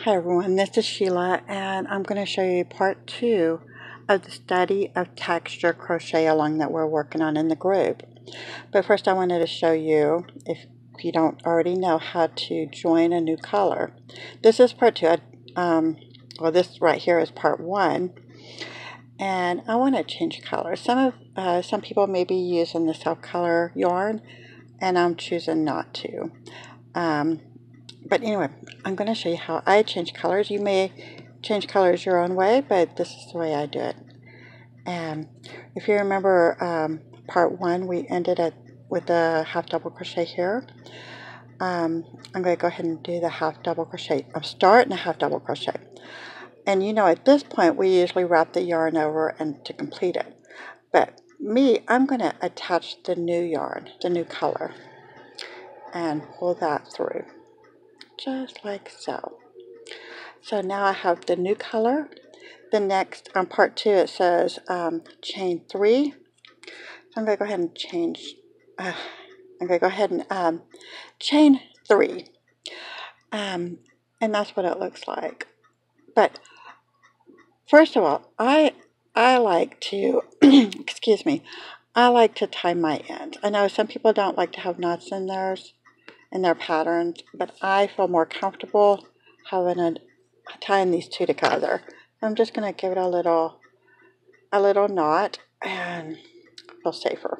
Hi everyone, this is Sheila and I'm going to show you part 2 of the study of texture crochet along that we're working on in the group. But first I wanted to show you, if you don't already know, how to join a new color. This is part 2, this right here is part 1, and I want to change colors. Some people may be using the self color yarn and I'm choosing not to. But anyway, I'm going to show you how I change colors. You may change colors your own way, but this is the way I do it. And if you remember part 1, we ended with a half double crochet here. I'm going to go ahead and do the half double crochet. I'm starting a half double crochet. And you know, at this point, we usually wrap the yarn over and to complete it. But I'm going to attach the new yarn, the new color, and pull that through. Just like so. So now I have the new color. The next, on part 2, it says chain 3. So I'm going to go ahead and chain 3. And that's what it looks like. But first of all, I like to, excuse me, I like to tie my ends. I know some people don't like to have knots in theirs, in their patterns, but I feel more comfortable tying these two together. I'm just going to give it a little knot and feel safer.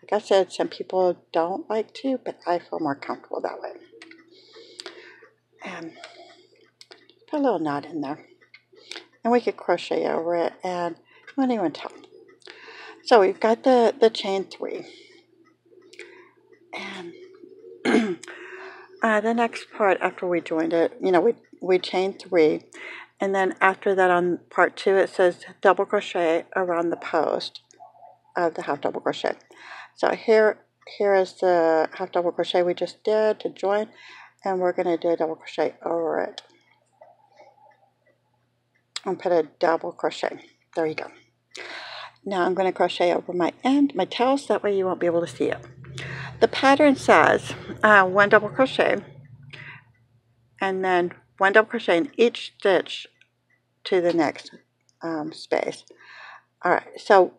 Like I said, some people don't like to, but I feel more comfortable that way. And put a little knot in there. And we could crochet over it and you won't even tell. So we've got the chain 3. And the next part after we joined it, you know, we chain 3. And then after that on part 2, it says double crochet around the post of the half double crochet. So here is the half double crochet we just did to join, and we're going to do a double crochet over it and put a double crochet. There you go. Now I'm going to crochet over my tails, that way you won't be able to see it. The pattern says 1 double crochet and then 1 double crochet in each stitch to the next space. Alright, so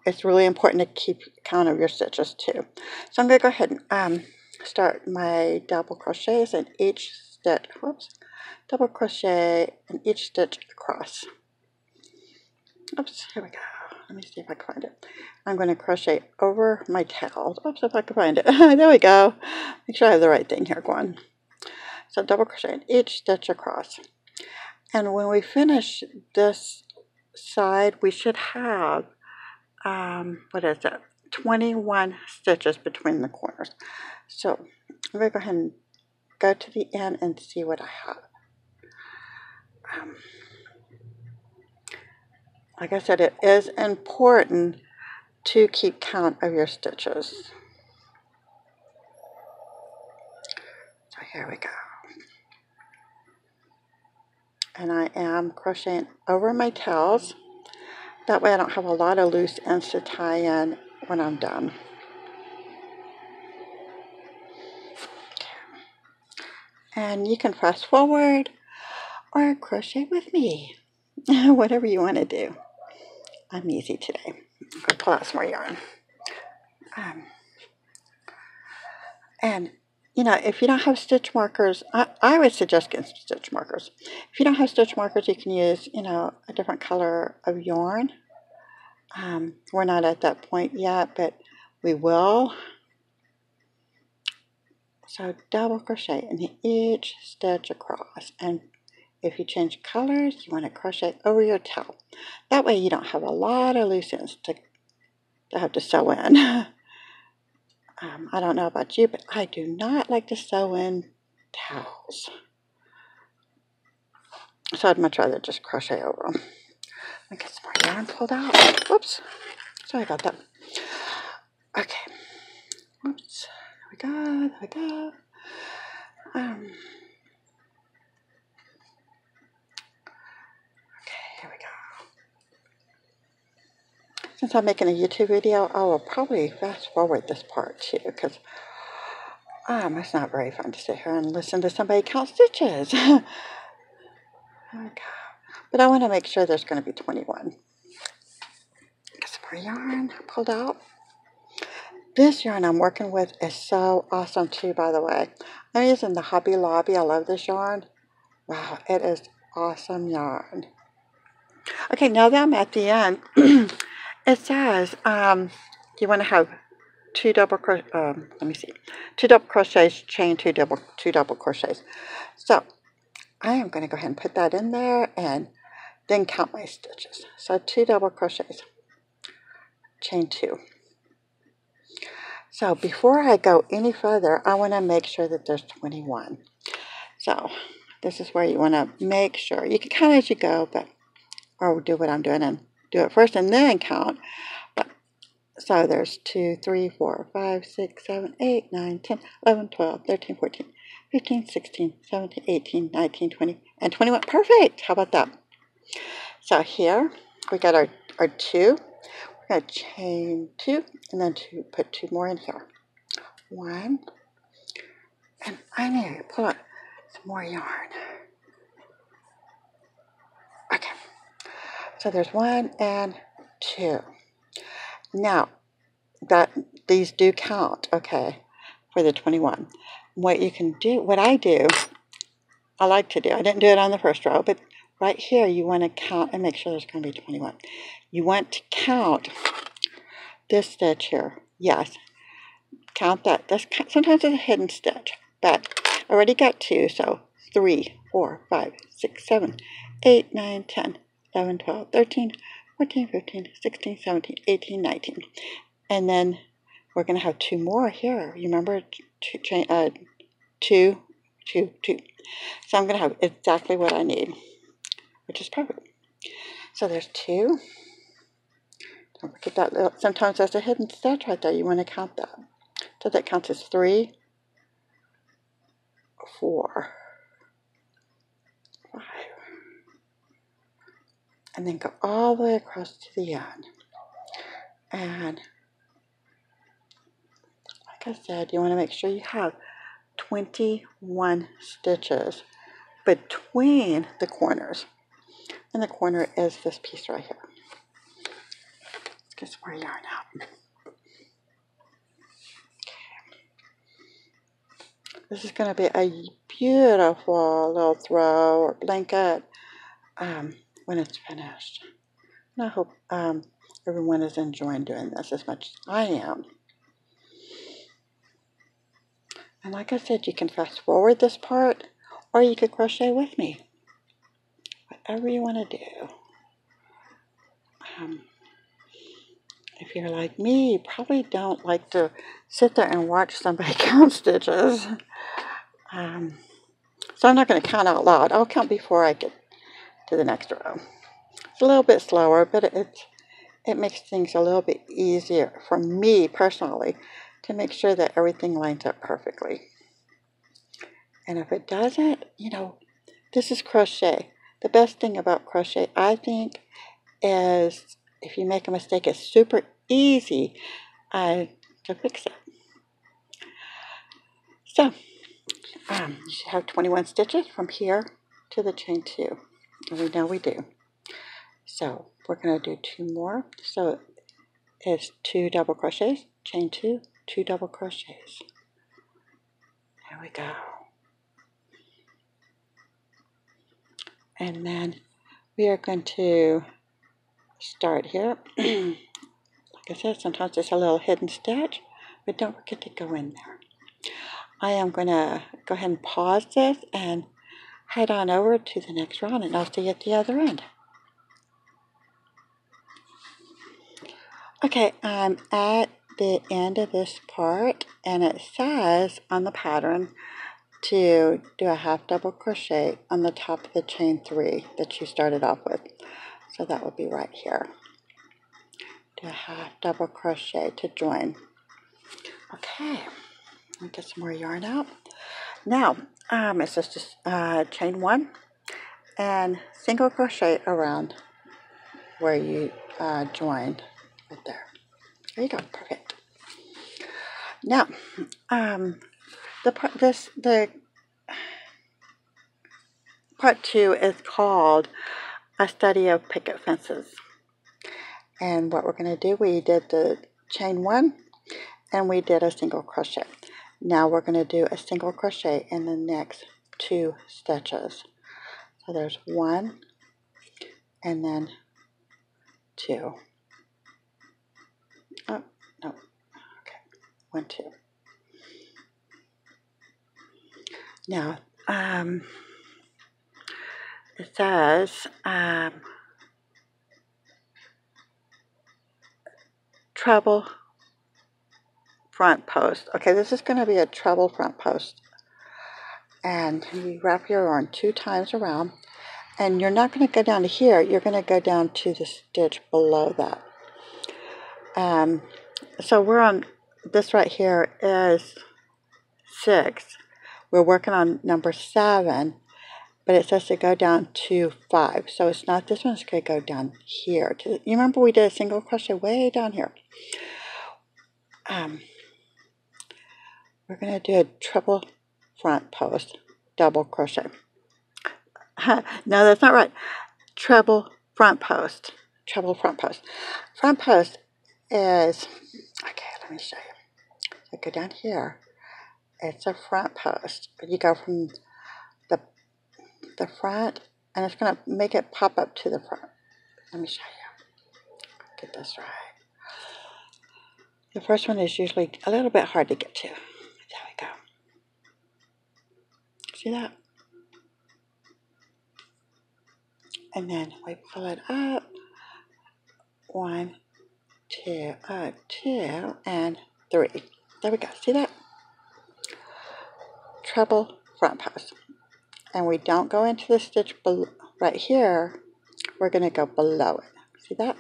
it's really important to keep count of your stitches too. So I'm going to go ahead and start my double crochets in each stitch. Whoops. Double crochet in each stitch across. Oops, here we go. Let me see if I can find it. I'm going to crochet over my tails. Oops, if I can find it. There we go. Make sure I have the right thing here going. So double crochet in each stitch across. And when we finish this side, we should have, 21 stitches between the corners. So I'm going to go ahead and go to the end and see what I have. Like I said, it is important to keep count of your stitches. So here we go. And I am crocheting over my tails. That way I don't have a lot of loose ends to tie in when I'm done. And you can fast forward or crochet with me. Whatever you want to do. I'm easy today. I'm going to pull out some more yarn. And, you know, if you don't have stitch markers, I would suggest getting stitch markers. If you don't have stitch markers, you can use, you know, a different color of yarn. We're not at that point yet, but we will. So double crochet in each stitch across. And if you change colors, you want to crochet over your tail. That way you don't have a lot of loose ends to have to sew in. I don't know about you, but I do not like to sew in towels. So I'd much rather just crochet over them. Let me get some more yarn pulled out. Whoops. Sorry about that. Okay. Whoops. There we go. Okay, here we go. Since I'm making a YouTube video, I will probably fast forward this part too, because It's not very fun to sit here and listen to somebody count stitches. Okay. But I want to make sure there's going to be 21. Get some more yarn pulled out. This yarn I'm working with is so awesome too, by the way. I'm using the Hobby Lobby. I love this yarn. Wow, it is awesome yarn. Okay, now that I'm at the end, it says you want to have two double crochets, chain two double crochets. So I am going to go ahead and put that in there and then count my stitches. So 2 double crochets, chain 2. So before I go any further, I want to make sure that there's 21. So this is where you want to make sure. You can count as you go, but or do what I'm doing and do it first and then count. But, so there's 2, 3, 4, 5, 6, 7, 8, 9, 10, 11, 12, 13, 14, 15, 16, 17, 18, 19, 20, and 21. Perfect. How about that? So here we got our 2. We're going to chain 2 and then put 2 more in here. 1. And I need to pull out some more yarn. Okay. So there's 1 and 2. Now, these do count, okay, for the 21. What you can do, what I like to do, I didn't do it on the first row, but right here you want to count and make sure there's going to be 21. You want to count this stitch here. Yes, count that. Sometimes it's a hidden stitch, but I already got 2, so 3, 4, 5, 6, 7, 8, 9, 10, 11, 12, 13, 14, 15, 16, 17, 18, 19. And then we're going to have 2 more here. You remember 2, 2, 2, 2. So I'm going to have exactly what I need, which is perfect. So there's 2. Don't forget that little, sometimes there's a hidden stitch right there. You want to count that. So that counts as 3, 4, 5. And then go all the way across to the end. And like I said, you want to make sure you have 21 stitches between the corners. And the corner is this piece right here. Let's get some more yarn out. This is going to be a beautiful little throw or blanket when it's finished. And I hope everyone is enjoying doing this as much as I am. And like I said, you can fast forward this part or you could crochet with me. Whatever you want to do. If you're like me, you probably don't like to sit there and watch somebody count stitches. So I'm not going to count out loud. I'll count before I get to the next row. It's a little bit slower, but it makes things a little bit easier for me personally to make sure that everything lines up perfectly. And if it doesn't, this is crochet. The best thing about crochet, I think, is if you make a mistake, it's super easy to fix it. So, you should have 21 stitches from here to the chain 2. And we know we do. So, we're going to do 2 more. So, it's 2 double crochets, chain 2, 2 double crochets. There we go. And then we are going to start here. Like I said, sometimes it's a little hidden stitch, but don't forget to go in there. I am going to go ahead and pause this and head on over to the next round, and I'll see you at the other end. Okay, I'm at the end of this part, and it says on the pattern to do a half double crochet on the top of the chain 3 that you started off with. So that would be right here. Do a half double crochet to join. Okay, let me get some more yarn out. Now, it's just chain 1 and single crochet around where you joined right there. There you go, perfect. Now, The part 2 is called A Study of Picket Fences. And what we're going to do, we did the chain 1 and we did a single crochet. Now we're going to do a single crochet in the next 2 stitches. So there's 1 and then 2. Oh, no. Okay. 1, 2. Now, it says treble front post. Okay, this is going to be a treble front post. And you wrap your yarn 2 times around. And you're not going to go down to here. You're going to go down to the stitch below that. So we're on, this right here is 6. We're working on number 7. But it says to go down to 5. So it's not, this one's going to go down here. You remember we did a single crochet way down here. We're going to do a triple front post, double crochet. No, that's not right. Treble front post. Treble front post. Front post is, okay, let me show you. So go down here. It's a front post. You go from the front, and it's going to make it pop up to the front. Let me show you. Get this right. The first one is usually a little bit hard to get to. There we go. See that? And then we pull it up. 1, 2, 2, and 3. There we go. See that? Treble front post. And we don't go into the stitch right here. We're going to go below it. See that?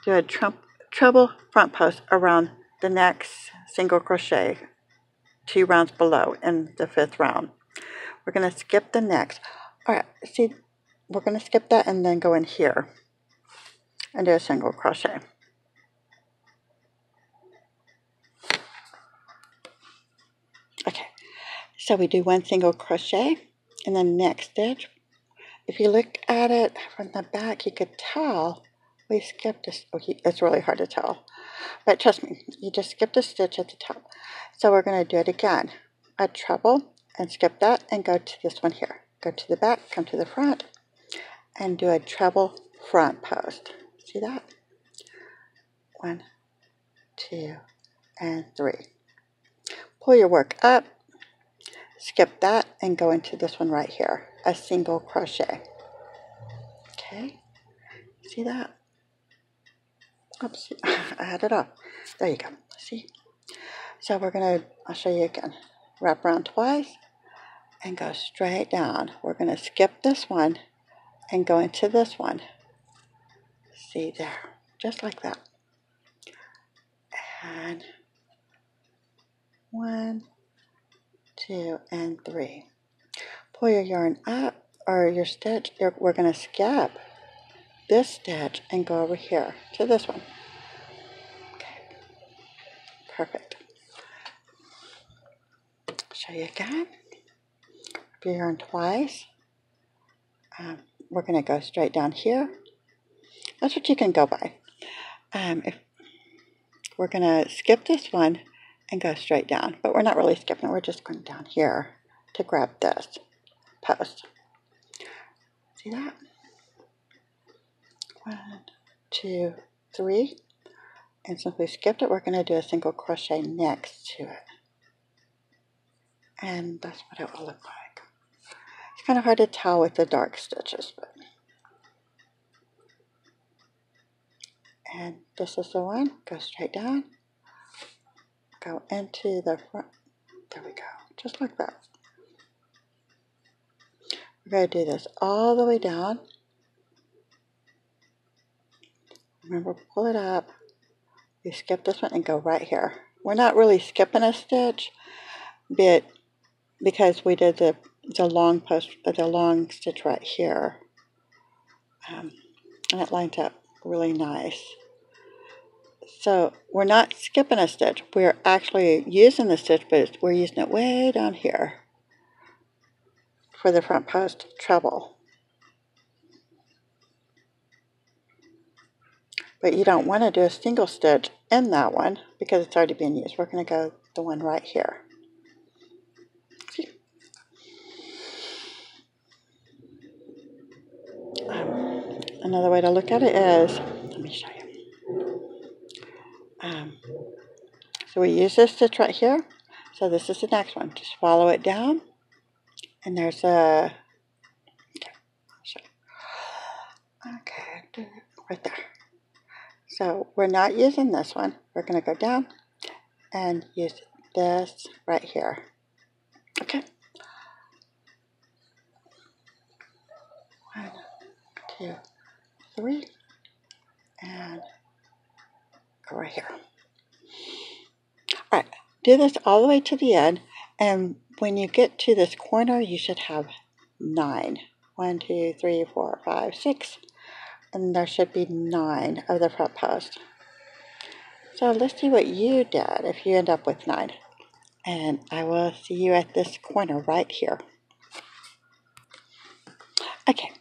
Do a treble front post around the next single crochet 2 rounds below in the 5th round. We're going to skip the next. All right, see, we're going to skip that and then go in here and do a single crochet. Okay, so we do 1 single crochet in the next stitch. If you look at it from the back, you could tell we skipped a, it's really hard to tell, but trust me, you just skipped a stitch at the top. So we're going to do it again, a treble, and skip that and go to this one here. Go to the back, come to the front, and do a treble front post. See that? 1, 2, and 3. Pull your work up, skip that, and go into this one right here, a single crochet. Okay, see that? Oops, I had it off. There you go. See? So we're going to, I'll show you again. Wrap around twice and go straight down. We're going to skip this one and go into this one. See there? Just like that. And 1, 2, and 3. Pull your yarn up, or your stitch. We're going to skip this stitch and go over here to this one. Okay, perfect. Show you again. Wrap your yarn twice. We're going to go straight down here. That's what you can go by. If we're going to skip this one and go straight down, but we're not really skipping. We're just going down here to grab this post. See that? 1, 2, 3. And since we skipped it, we're going to do a single crochet next to it. And that's what it will look like. It's kind of hard to tell with the dark stitches, but. And this is the one. Go straight down. Go into the front. There we go. Just like that. We're going to do this all the way down. Remember, pull it up. We skip this one and go right here. We're not really skipping a stitch, but because we did the long stitch right here, and it lines up really nice. So we're not skipping a stitch. We're actually using the stitch, but we're using it way down here for the front post treble. But you don't want to do a single stitch in that one because it's already been used. We're going to go the one right here. See? Another way to look at it is, let me show you. So we use this stitch right here. So this is the next one. Just follow it down. And there's a, okay, right there. So we're not using this one. We're going to go down and use this right here. Okay. 1, 2, 3, and go right here. All right, do this all the way to the end, and when you get to this corner, you should have 9. 1, 2, 3, 4, 5, 6, and there should be 9 of the front post. So let's see what you did if you end up with 9. And I will see you at this corner right here. Okay,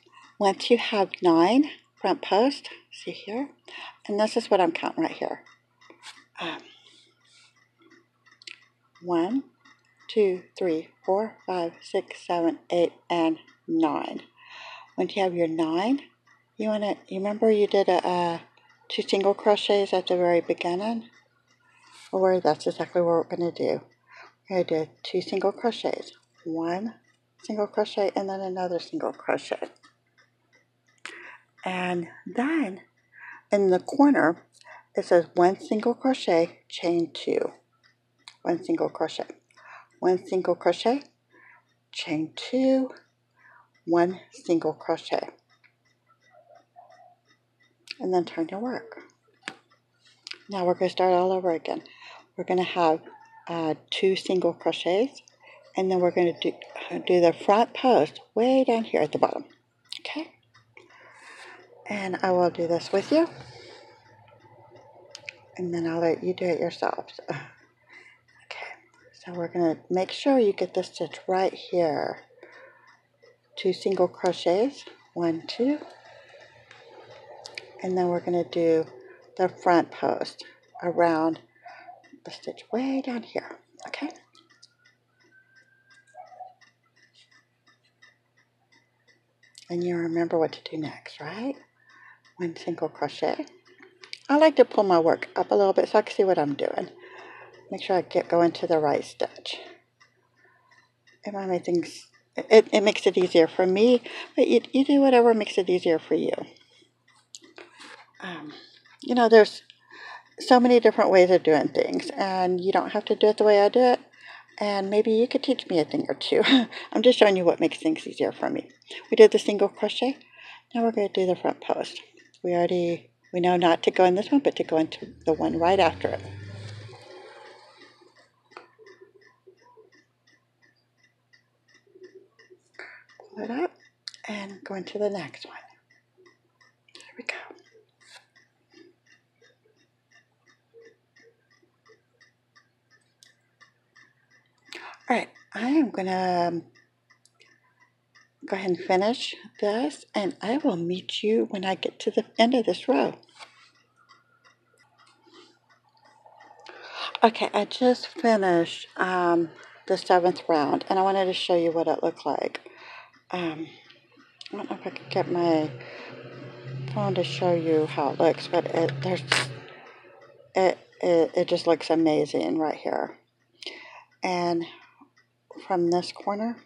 once you have 9 front post, see here, and this is what I'm counting right here. 1, 2, 3, 4, 5, 6, 7, 8, and 9. Once you have your 9, you remember you did 2 single crochets at the very beginning? Or that's exactly what we're going to do. We're going to do 2 single crochets, 1 single crochet, and then another single crochet. And then in the corner, it says 1 single crochet, chain 2. 1 single crochet. 1 single crochet, chain 2, 1 single crochet. And then turn your work. Now we're going to start all over again. We're going to have 2 single crochets, and then we're going to do the front post way down here at the bottom. Okay? And I will do this with you, and then I'll let you do it yourselves. Okay, so we're going to make sure you get this stitch right here. 2 single crochets, 1, 2, and then we're going to do the front post around the stitch way down here. Okay? And you remember what to do next, right? 1 single crochet. I like to pull my work up a little bit so I can see what I'm doing. Make sure I go into the right stitch. It might make things, it makes it easier for me, but you do whatever makes it easier for you. You know, there's so many different ways of doing things, and you don't have to do it the way I do it. And maybe you could teach me a thing or two. I'm just showing you what makes things easier for me. We did the single crochet. Now we're going to do the front post. We know not to go in this one, but to go into the one right after it. Pull it up and go into the next one. There we go. All right, I am going to go ahead and finish this, and I will meet you when I get to the end of this row. Okay, I just finished the 7th round, and I wanted to show you what it looked like. I don't know if I could get my phone to show you how it looks, but it just looks amazing right here. And from this corner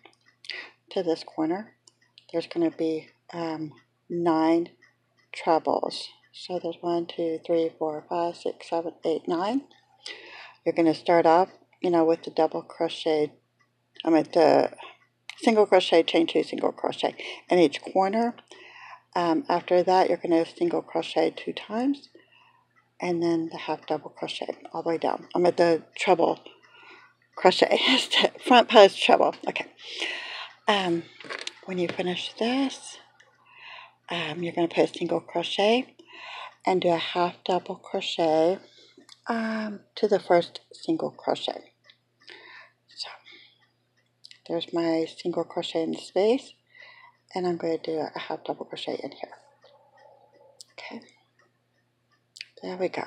to this corner, there's going to be 9 trebles. So there's 1, 2, 3, 4, 5, 6, 7, 8, 9. You're going to start off, with the double crochet. The single crochet, chain 2, single crochet in each corner. After that, you're going to single crochet 2 times, and then the half double crochet all the way down. I'm at the treble crochet, front post treble. Okay. When you finish this, you're going to put a single crochet, and do a half double crochet to the first single crochet. So there's my single crochet in the space, and I'm going to do a half double crochet in here. Okay, there we go.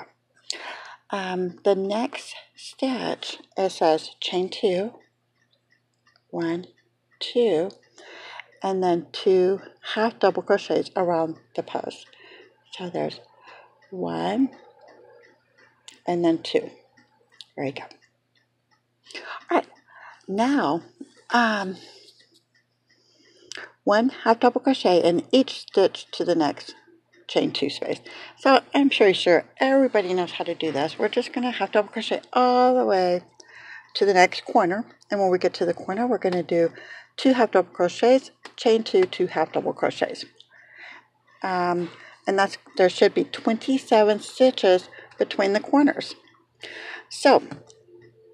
The next stitch, it says chain 2, 1, 2, and then 2 half double crochets around the post. So there's 1 and then 2. There you go. All right, now 1 half double crochet in each stitch to the next chain 2 space. So I'm sure everybody knows how to do this. We're just going to half double crochet all the way to the next corner, and when we get to the corner, we're going to do 2 half double crochets, chain 2, 2 half double crochets, and there should be 27 stitches between the corners. So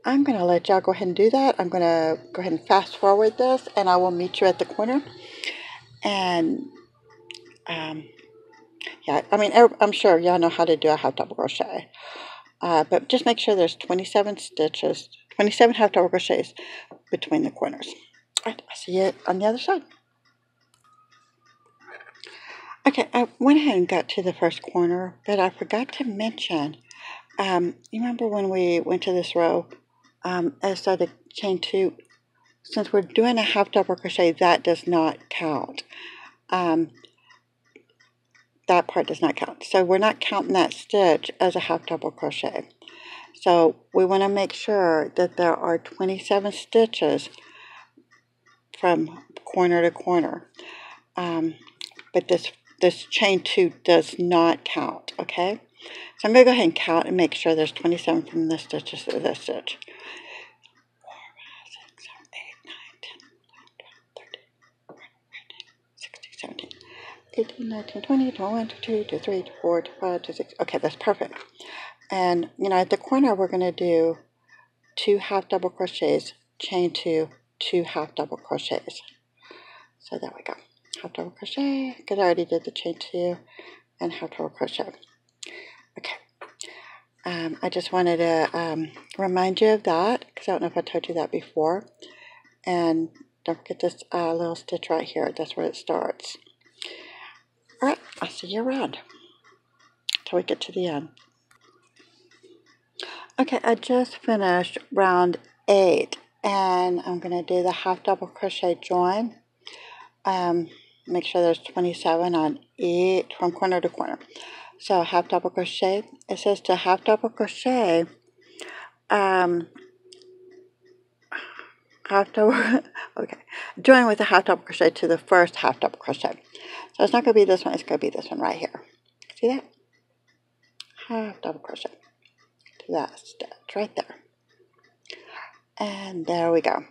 I'm going to let y'all go ahead and do that. I'm going to go ahead and fast forward this, and I will meet you at the corner. And yeah, I mean, I'm sure y'all know how to do a half double crochet, but just make sure there's 27 stitches, 27 half double crochets between the corners. All right, I'll see you on the other side. Okay, I went ahead and got to the first corner, but I forgot to mention, you remember when we went to this row, I started chain 2, since we're doing a half double crochet, that does not count. That part does not count. So we're not counting that stitch as a half double crochet. So we want to make sure that there are 27 stitches from corner to corner. But this chain 2 does not count, okay? So I'm going to go ahead and count and make sure there's 27 from this stitch to this stitch. 4, 5, 6, 7, 8, 9, 10, 11, 12, 13, 14, 15, 16, 17, 18, 19, 20, 21, 22, 23, 24, 25, 26. Okay, that's perfect. And, at the corner, we're going to do 2 half double crochets, chain 2, 2 half double crochets. So there we go. Half double crochet, because I already did the chain 2 and half double crochet. Okay. I just wanted to remind you of that, because I don't know if I told you that before. And don't forget this little stitch right here. That's where it starts. All right, I'll see you around till we get to the end. Okay, I just finished round 8, and I'm going to do the half double crochet join. Make sure there's 27 on each from corner to corner. So half double crochet. It says to half double crochet. Half double. Okay, join with a half double crochet to the first half double crochet. So it's not going to be this one. It's going to be this one right here. See that? Half double crochet to that stitch right there. And there we go.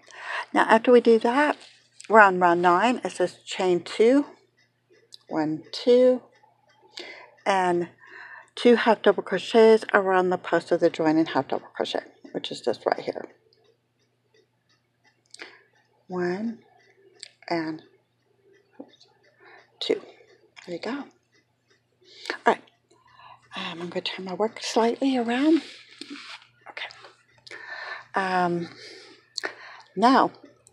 Now after we do that, we're on round 9. It says chain 2, 1, 2, and 2 half double crochets around the post of the join and half double crochet, which is this right here. 1 and 2. There you go. All right. I'm going to turn my work slightly around. Okay. Now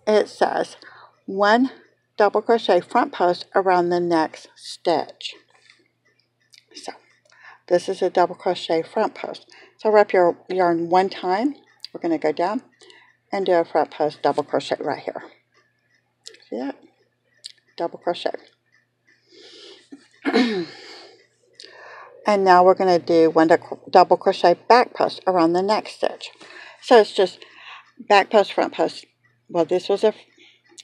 it says 1 double crochet front post around the next stitch. So this is a double crochet front post. So wrap your yarn 1 time. We're going to go down and do a front post double crochet right here. See that? Double crochet. And now we're going to do 1 double crochet back post around the next stitch. So it's just back post, front post. Well, this was a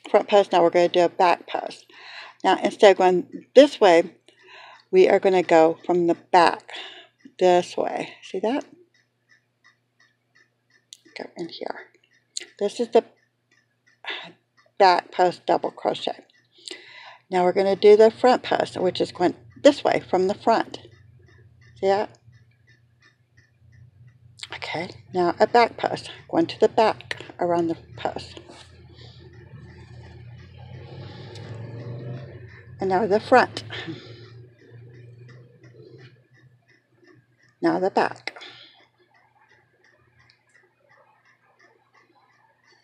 front post. Now we're going to do a back post. Now instead of going this way, we are going to go from the back this way. See that? Go in here. This is the back post double crochet. Now we're going to do the front post, which is going this way from the front. See that? Okay, now a back post, going to the back around the post. And now the front. Now the back.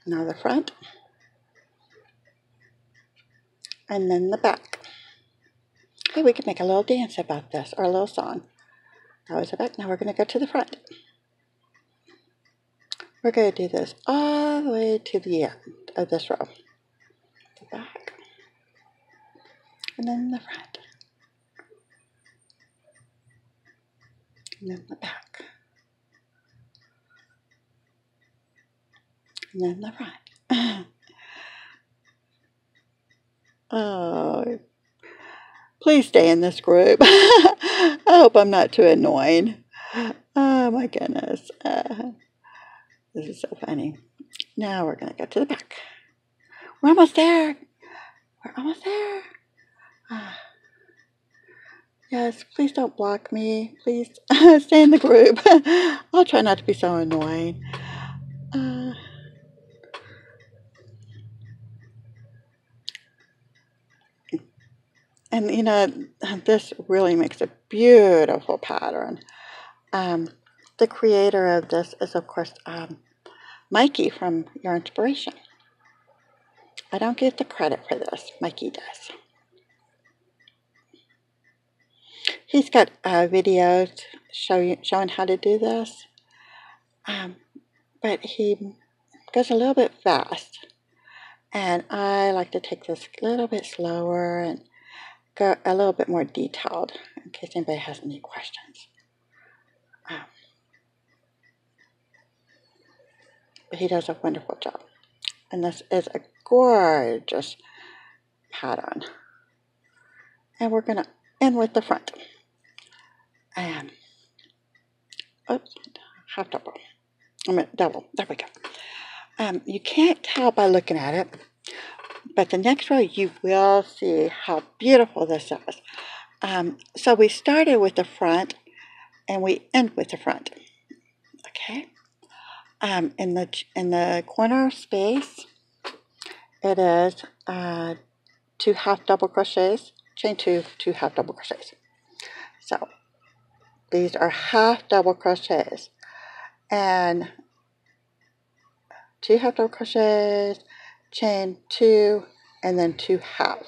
Now the front. And then the back. Hey, we could make a little dance about this, or a little song. That was the back. Now we're going to go to the front. We're going to do this all the way to the end of this row. The back. And then the front. And then the back. And then the front. Oh, please stay in this group. I hope I'm not too annoying. Oh my goodness. This is so funny. Now we're going to go to the back. We're almost there. We're almost there. Yes, please don't block me. Please stay in the group. I'll try not to be so annoying. And you know, this really makes a beautiful pattern. The creator of this is, of course, Mikey from Yarn Inspiration. I don't get the credit for this. Mikey does. He's got videos showing how to do this, but he goes a little bit fast. And I like to take this a little bit slower and go a little bit more detailed in case anybody has any questions. But he does a wonderful job. And this is a gorgeous pattern. And we're going to end with the front. And, oops, half double. I mean double. There we go. You can't tell by looking at it, but the next row you will see how beautiful this is. So we started with the front and we end with the front. Okay. In the corner space, it is 2 half double crochets, chain 2 half double crochets. So these are half double crochets, and 2 half double crochets, chain 2, and then 2 half.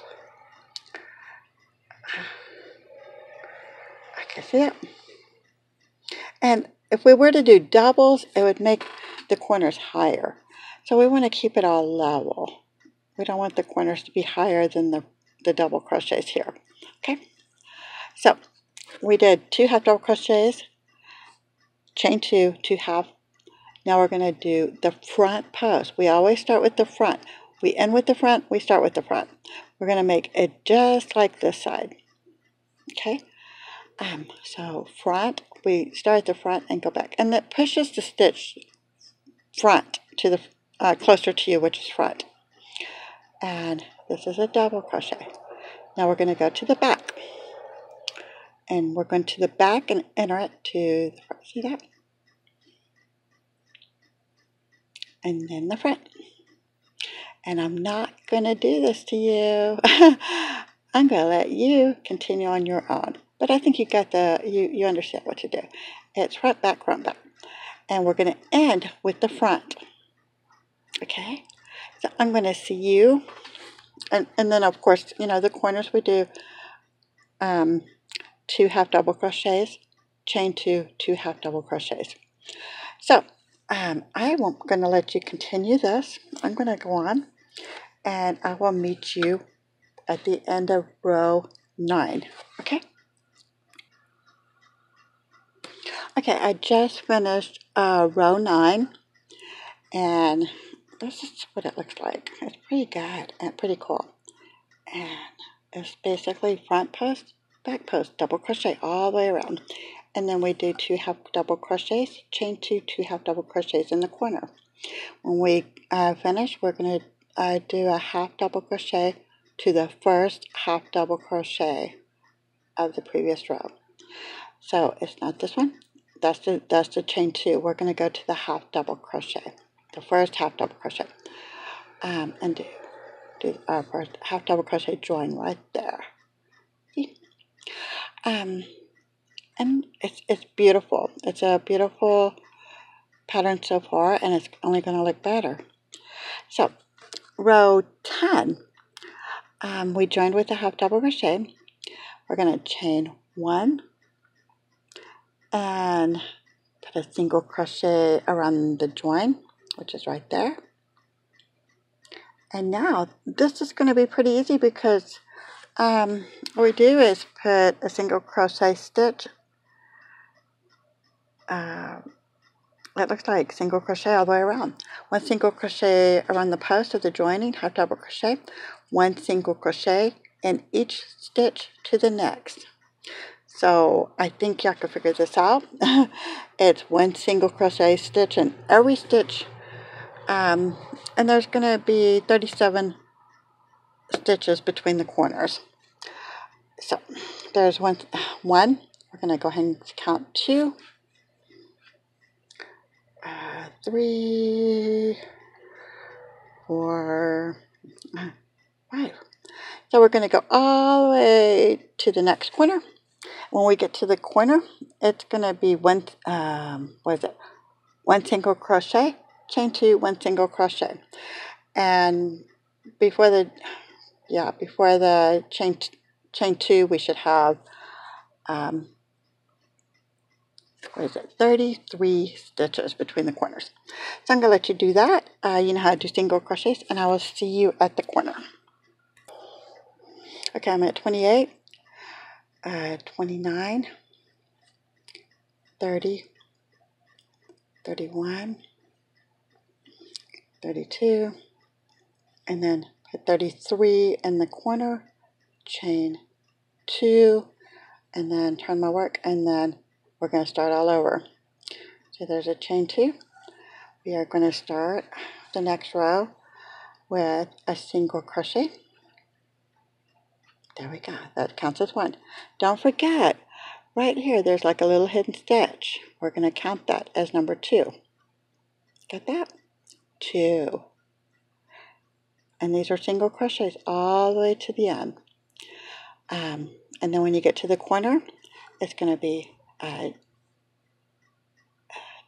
Okay, see that? And if we were to do doubles, it would make the corners higher. So we want to keep it all level. We don't want the corners to be higher than the double crochets here. Okay? So we did 2 half double crochets, chain 2, 2 half. Now we're going to do the front post. We always start with the front. We end with the front, we start with the front. We're going to make it just like this side. Okay? So front, we start at the front and go back. And that pushes the stitch front to the closer to you, which is front. And this is a double crochet. Now we're going to go to the back. And we're going to the back and enter it to the front. See that? And then the front. And I'm not going to do this to you. I'm going to let you continue on your own. But I think you got you understand what to do. It's front, back, front, back. And we're going to end with the front. Okay? So I'm going to see you. And then, of course, you know, the corners we do 2 half double crochets, chain 2, 2 half double crochets. So I'm going to let you continue this. I'm going to go on. And I will meet you at the end of row 9. Okay? Okay, I just finished row 9, and this is what it looks like. It's pretty good and pretty cool. And it's basically front post, back post, double crochet all the way around. And then we do 2 half double crochets, chain 2, 2 half double crochets in the corner. When we finish, we're going to do a half double crochet to the first half double crochet of the previous row. So it's not this one. That's the chain 2. We're going to go to the half double crochet, the first half double crochet, and do our first half double crochet join right there. See? And and it's beautiful. It's a beautiful pattern so far, and it's only going to look better. So row 10, we joined with a half double crochet. We're going to chain 1 and put a single crochet around the join, which is right there. And now this is going to be pretty easy because what we do is put a single crochet stitch. It looks like single crochet all the way around. 1 single crochet around the post of the joining, half double crochet, 1 single crochet in each stitch to the next. So I think y'all can figure this out. It's 1 single crochet stitch in every stitch, and there's going to be 37 stitches between the corners. So there's one. We're going to go ahead and count 2, 3, 4, 5. So we're going to go all the way to the next corner. When we get to the corner, it's going to be 1 single crochet, chain 2, 1 single crochet, and before the chain 2, we should have 33 stitches between the corners. So I'm going to let you do that. You know how to do single crochets, and I will see you at the corner. Okay, I'm at 28, 29, 30, 31, 32, and then put 33 in the corner, chain 2, and then turn my work, and then we're going to start all over. So there's a chain 2. We are going to start the next row with a single crochet. There we go. That counts as 1. Don't forget, right here there's like a little hidden stitch. We're going to count that as number 2. Got that? 2. And these are single crochets all the way to the end. And then when you get to the corner, it's going to be a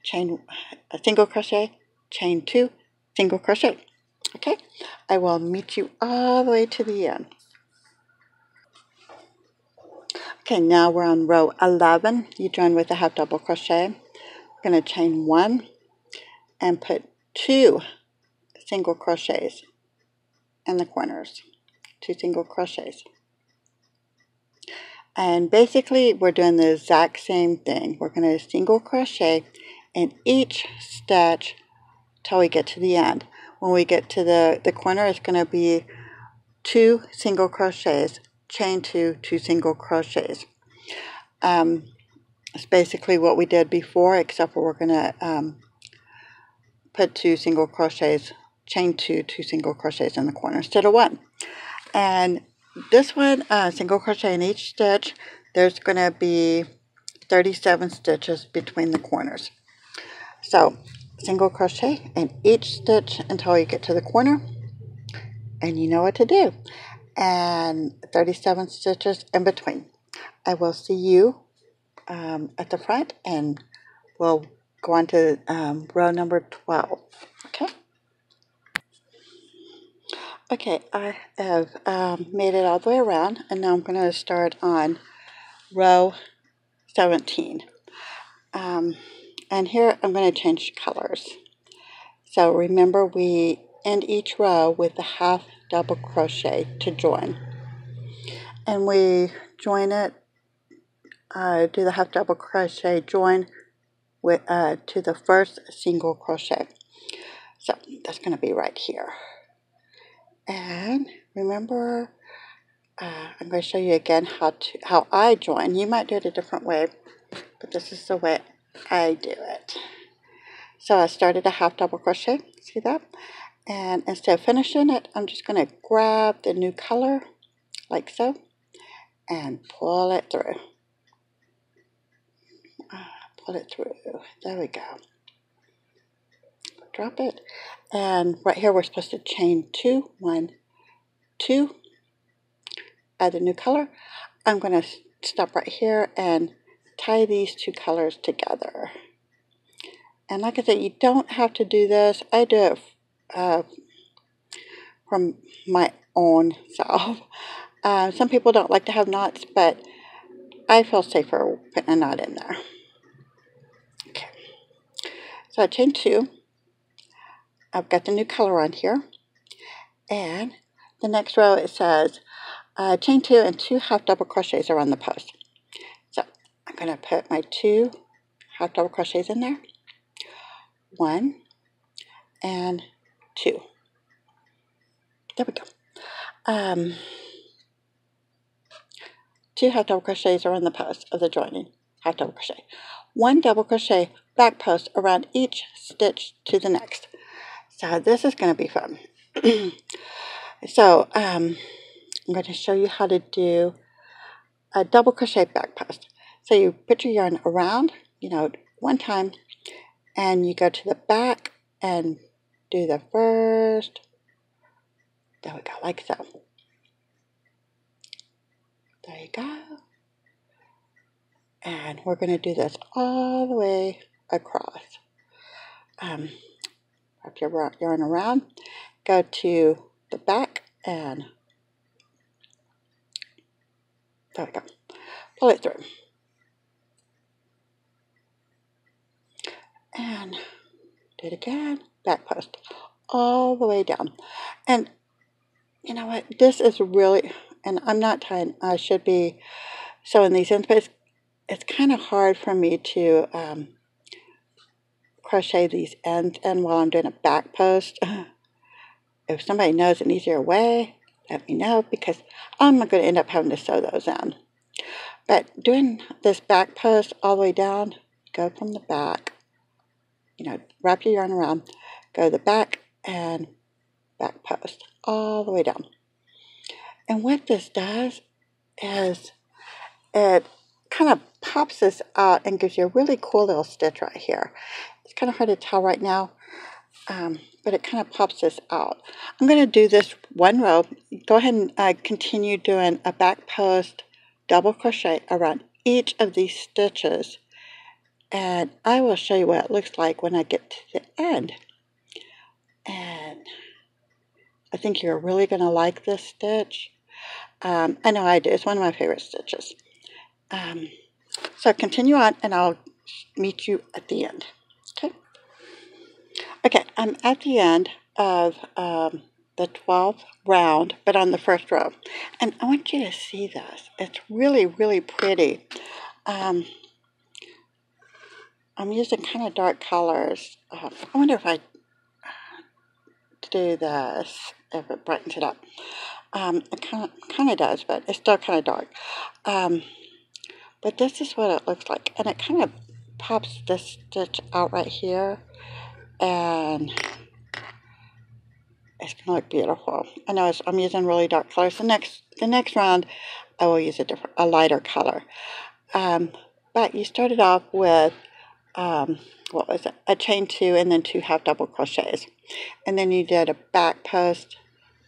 single crochet, chain 2, single crochet. Okay, I will meet you all the way to the end. Okay, now we're on row 11. You join with a half double crochet. We're going to chain 1 and put 2 single crochets in the corners. 2 single crochets. And basically, we're doing the exact same thing. We're going to single crochet in each stitch till we get to the end. When we get to the corner, it's going to be 2 single crochets, chain 2, 2 single crochets. It's basically what we did before, except for we're going to put 2 single crochets, chain 2, 2 single crochets in the corner instead of 1. And this one, single crochet in each stitch, there's going to be 37 stitches between the corners. So single crochet in each stitch until you get to the corner, and you know what to do. And 37 stitches in between. I will see you at the front, and we'll go on to row number 12. Okay? Okay, I have made it all the way around, and now I'm going to start on row 17. And here I'm going to change colors. So remember, we end each row with a half double crochet to join. And we join it, do the half double crochet join with to the first single crochet. So that's going to be right here. And remember, I'm going to show you again how I join. You might do it a different way, but this is the way I do it. So I started a half double crochet, see that? And instead of finishing it, I'm just going to grab the new color, like so, and pull it through. Pull it through. There we go. Drop it. And right here, we're supposed to chain 2, 1, 2. Add the new color. I'm going to stop right here and tie these two colors together. And like I said, you don't have to do this. I do it from my own self. Some people don't like to have knots, but I feel safer putting a knot in there. Okay, so I chain 2. I've got the new color on here. And the next row it says chain 2 and 2 half double crochets around the post. So I'm going to put my 2 half double crochets in there. 1 and 2. There we go. 2 half double crochets around the post of the joining, half double crochet. 1 double crochet back post around each stitch to the next. So this is going to be fun. So I'm going to show you how to do a double crochet back post. So you put your yarn around, one time, and you go to the back and do the first. There we go, like so. There you go. And we're going to do this all the way across. Wrap your yarn around, go to the back, and there we go. Pull it through. And do it again, back post, all the way down. And you know what, this is really, and I'm not tying, I should be sewing these ends, but it's kind of hard for me to crochet these ends in while I'm doing a back post. If somebody knows an easier way, let me know, because I'm going to end up having to sew those in. But doing this back post all the way down, go from the back, wrap your yarn around, go to the back and back post all the way down. And what this does is it kind of pops this out and gives you a really cool little stitch right here. It's kind of hard to tell right now, but it kind of pops this out. I'm going to do this one row. Go ahead and continue doing a back post double crochet around each of these stitches, and I will show you what it looks like when I get to the end. And I think you're really going to like this stitch. I know I do. It's one of my favorite stitches. So continue on, and I'll meet you at the end. Okay, I'm at the end of the 12th round, but on the first row. And I want you to see this. It's really, really pretty. I'm using kind of dark colors. I wonder if I do this, if it brightens it up. It kind of does, but it's still kind of dark. But this is what it looks like. And it kind of pops this stitch out right here. And it's going to look beautiful. I know I'm using really dark colors. The next round, I will use a lighter color. But you started off with, what was it? A chain 2 and then 2 half double crochets. And then you did a back post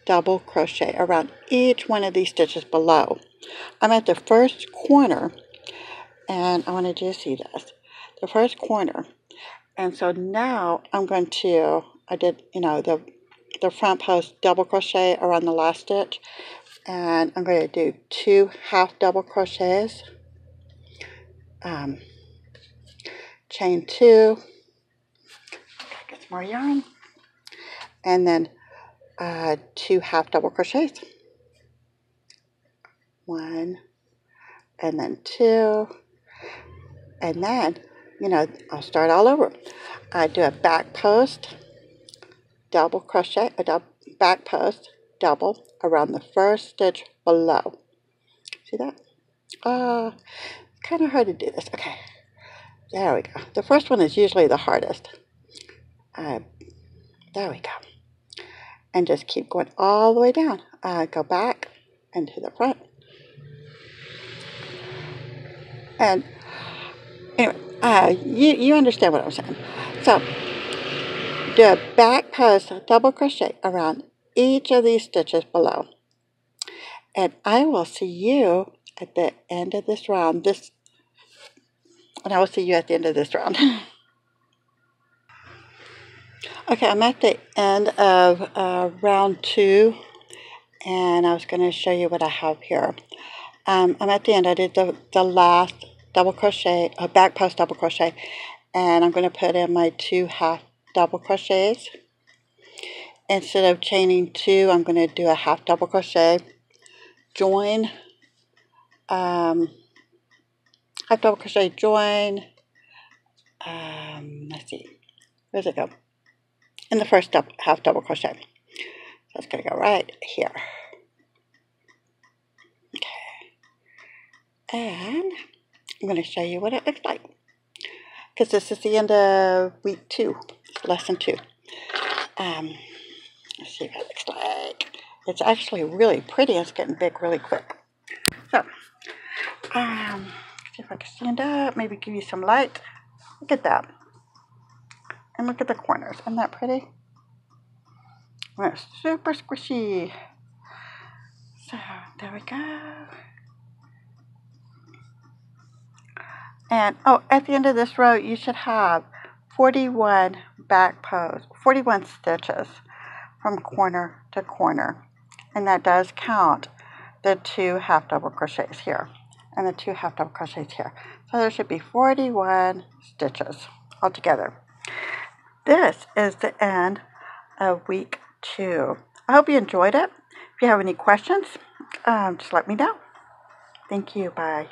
double crochet around each one of these stitches below. I'm at the first corner, and I wanted you to see this. The first corner. And so now I'm going to, I did, the front post double crochet around the last stitch, and I'm going to do 2 half double crochets, chain 2, get some more yarn, and then 2 half double crochets, 1, and then 2, and then I'll start all over. I do a back post double crochet, back post double around the first stitch below. See that? Kind of hard to do this. Okay, there we go. The first one is usually the hardest. There we go. And just keep going all the way down. Go back and to the front. And anyway, you understand what I'm saying. So do a back post double crochet around each of these stitches below. And I will see you at the end of this round. and I will see you at the end of this round. Okay, I'm at the end of round 2, and I was going to show you what I have here. I'm at the end. I did the last double crochet, back post double crochet, and I'm going to put in my 2 half double crochets. Instead of chaining 2, I'm going to do a half double crochet, join, half double crochet, join, let's see, where's it go? In the first half double crochet. So it's going to go right here. Okay. And I'm going to show you what it looks like, because this is the end of week 2, lesson 2. Let's see what it looks like. It's actually really pretty. It's getting big really quick. So, see if I can stand up, maybe give you some light. Look at that. And look at the corners. Isn't that pretty? Well, it's super squishy. So, there we go. And, oh, at the end of this row, you should have 41 back posts, 41 stitches from corner to corner. And that does count the 2 half double crochets here and the 2 half double crochets here. So there should be 41 stitches altogether. This is the end of week 2. I hope you enjoyed it. If you have any questions, just let me know. Thank you. Bye.